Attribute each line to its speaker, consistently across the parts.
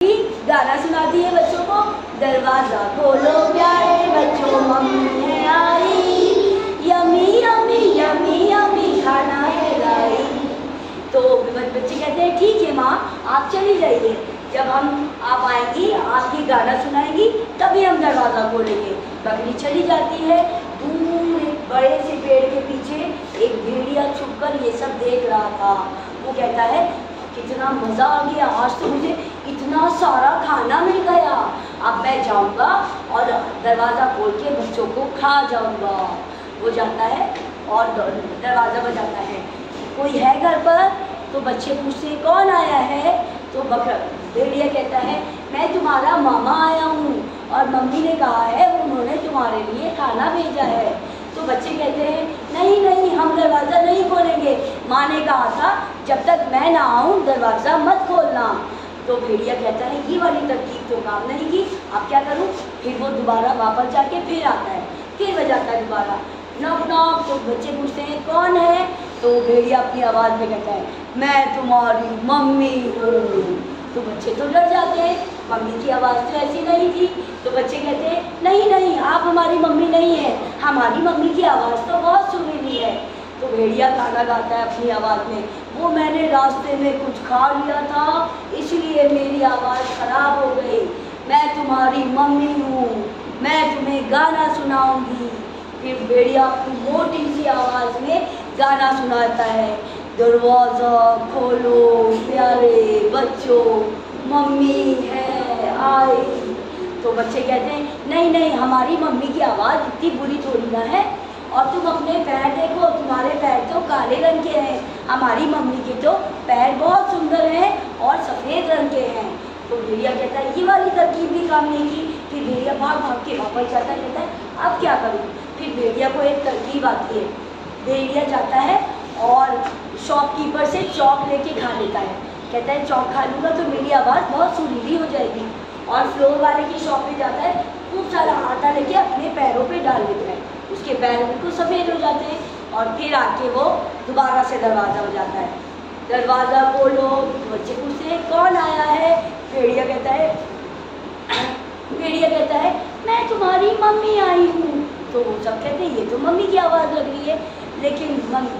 Speaker 1: गाना सुनाती है बच्चों को। दरवाजा खोलो प्यारे बच्चों, मम्मी है आई, यमी यमी यमी यमी खाना है लाई। तो बच्चे कहते हैं ठीक है माँ आप चली जाइए, जब आप आएंगी आपकी गाना सुनाएंगी तभी हम दरवाज़ा खोलेंगे। बकरी चली जाती है। दूर एक बड़े से पेड़ के पीछे एक भेड़िया छुपकर ये सब देख रहा था। वो कहता है कितना मज़ा आ गया, आज तो मुझे इतना सारा खाना मिल गया, अब मैं जाऊंगा और दरवाज़ा खोल के बच्चों को खा जाऊंगा। वो जाता है और दरवाज़ा बजाता है, कोई है घर पर? तो बच्चे पूछते हैं कौन आया है? तो भेड़िया कहता है मैं तुम्हारा मामा आया हूँ और मम्मी ने कहा है उन्होंने तुम्हारे लिए खाना भेजा है। तो बच्चे कहते हैं नहीं नहीं हम दरवाज़ा नहीं खोलेंगे, माँ ने कहा था जब तक मैं ना आऊँ दरवाज़ा मत खोलना। तो भेड़िया कहता है ये वाली तरकीब तो काम नहीं की, अब क्या करूँ? फिर वो दोबारा वापस जाके फिर आता है, फिर बजाता है दोबारा नॉक नॉक। तो बच्चे पूछते हैं कौन है? तो भेड़िया अपनी आवाज़ में कहता है मैं तुम्हारी मम्मी हूँ। तो बच्चे तो डर जाते हैं, मम्मी की आवाज़ तो ऐसी नहीं थी। तो बच्चे कहते हैं नहीं नहीं आप हमारी मम्मी नहीं है, हमारी मम्मी की आवाज़ तो बहुत सुरीली है। तो भेड़िया गाना गाता है अपनी आवाज़ में, वो मैंने रास्ते में कुछ खा लिया था इसलिए मेरी आवाज़ ख़राब हो गई, मैं तुम्हारी मम्मी हूँ, मैं तुम्हें गाना सुनाऊंगी। फिर भेड़िया अपनी मोटी सी आवाज़ में गाना सुनाता है, दरवाज़ा खोलो प्यारे बच्चों, मम्मी है आई। तो बच्चे कहते हैं नहीं नहीं हमारी मम्मी की आवाज़ इतनी बुरी थोड़ी ना है, और तुम अपने पैर देखो तुम्हारे पैर तो काले रंग के हैं, हमारी मम्मी के तो पैर बहुत सुंदर हैं और सफ़ेद रंग के हैं। तो भेड़िया कहता है ये वाली तरकीब भी काम नहीं की। फिर भेड़िया भाग भाग के वापस जाता है, कहता है अब क्या करूँ? फिर भेड़िया को एक तरकीब आती है, भेड़िया जाता है और शॉपकीपर से चौक लेके खा लेता है। कहता है चौक खा लूँगा तो मेरी आवाज़ बहुत सुरीली हो जाएगी। और फ्लोर वाले की शॉप पे जाता है, खूब सारा आटा लेके अपने पैरों पे डाल देता है, उसके पैर बिल्कुल सफ़ेद हो जाते हैं। और फिर आके वो दोबारा से दरवाज़ा बजाता है, दरवाज़ा खोलो। तो बच्चे पूछते हैं कौन आया है? भेड़िया कहता है मैं तुम्हारी मम्मी आई हूँ। तो वो सब कहते हैं ये तो मम्मी की आवाज़ लग रही है, लेकिन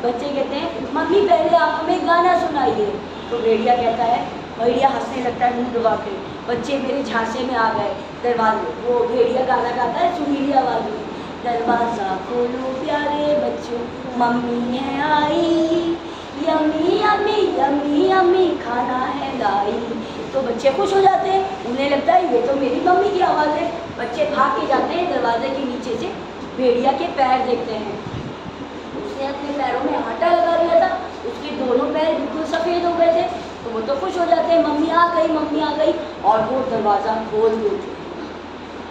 Speaker 1: बच्चे कहते हैं मम्मी पहले आप हमें गाना सुनाइए। तो भेड़िया कहता है, भेड़िया हंसने लगता है मुँह दबा के, बच्चे मेरे झांसे में आ गए। दरवाजे वो भेड़िया गाना गाता है सुरीली आवाज़ में, दरवाज़ा खोलो प्यारे बच्चों, मम्मी है आई, यमी यमी यमी यमी खाना है लाई। तो बच्चे खुश हो जाते हैं, उन्हें लगता है ये तो मेरी मम्मी की आवाज़ है। बच्चे भाग के जाते हैं दरवाजे के नीचे से भेड़िया के पैर देखते हैं, उसने अपने पैरों में आटा लगा लिया था, उसके दोनों पैर बिल्कुल सफ़ेद हो गए थे। तो वो तो खुश हो जाते हैं मम्मी आ गई मम्मी आ गई, और वो दरवाज़ा खोल देते।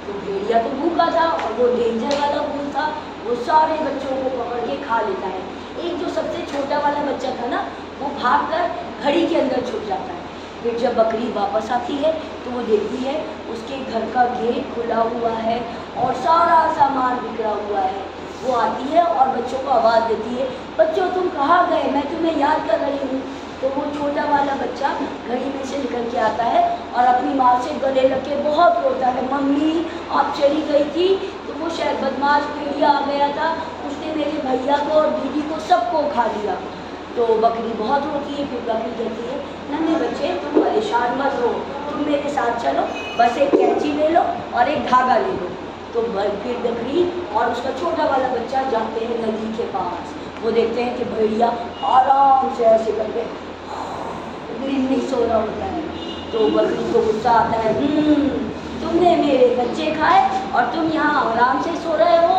Speaker 1: तो भेड़िया तो भूखा था और वो डेंजर वाला फूल था, वो सारे बच्चों को पकड़ के खा लेता है। एक जो सबसे छोटा वाला बच्चा था ना, वो भागकर घड़ी के अंदर छुप जाता है। फिर जब बकरी वापस आती है तो वो देखती है उसके घर का गेट खुला हुआ है और सारा सामान बिखरा हुआ है। वो आती है और बच्चों को आवाज़ देती है, बच्चों तुम कहाँ गए, मैं तुम्हें याद कर रही हूँ। तो वो छोटा वाला बच्चा घड़ी में से निकल के आता है और अपनी माँ से गले लग के बहुत रोता है, मम्मी आप चली गई थी तो वो शायद बदमाश भेड़िया आ गया था, उसने मेरे भैया को और दीदी को सबको खा लिया। तो बकरी बहुत रोती है। फिर बकरी कहती है नन्हे बच्चे तुम परेशान मत हो, तुम मेरे साथ चलो, बस एक कैंची ले लो और एक धागा ले लो। तो फिर बकरी और उसका छोटा वाला बच्चा जाते हैं नदी के पास। वो देखते हैं कि भेड़िया आराम से ऐसे करके नहीं सो रहा होता है। तो बकरी को गुस्सा आता है, तुमने मेरे बच्चे खाए और तुम यहाँ आराम से सो रहे हो।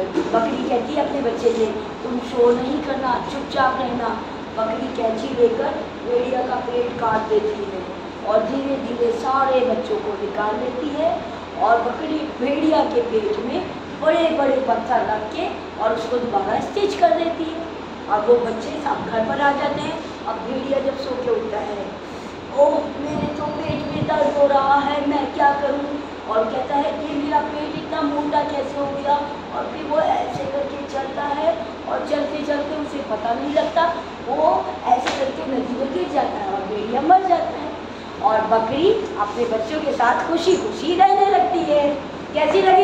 Speaker 1: बकरी कहती है अपने बच्चे से तुम शोर नहीं करना, चुपचाप रहना। बकरी कैंची लेकर भेड़िया का पेट काट देती है और धीरे धीरे सारे बच्चों को निकाल लेती है और बकरी भेड़िया के पेट में बड़े बड़े पत्थर रख के और उसको दोबारा स्टिच कर देती है। और वो बच्चे सब घर पर आ जाते हैं। अब भेड़िया जब सो के उठता है, ओह मेरे तो पेट में दर्द हो रहा है, मैं क्या करूं? और कहता है ये मेरा पेट इतना मोटा कैसे हो गया? और फिर वो ऐसे करके चलता है और चलते चलते उसे पता नहीं लगता, वो ऐसे करके नदी में गिर जाता है और भेड़िया मर जाता है। और बकरी अपने बच्चों के साथ खुशी खुशी रहने लगती है। कैसी लगती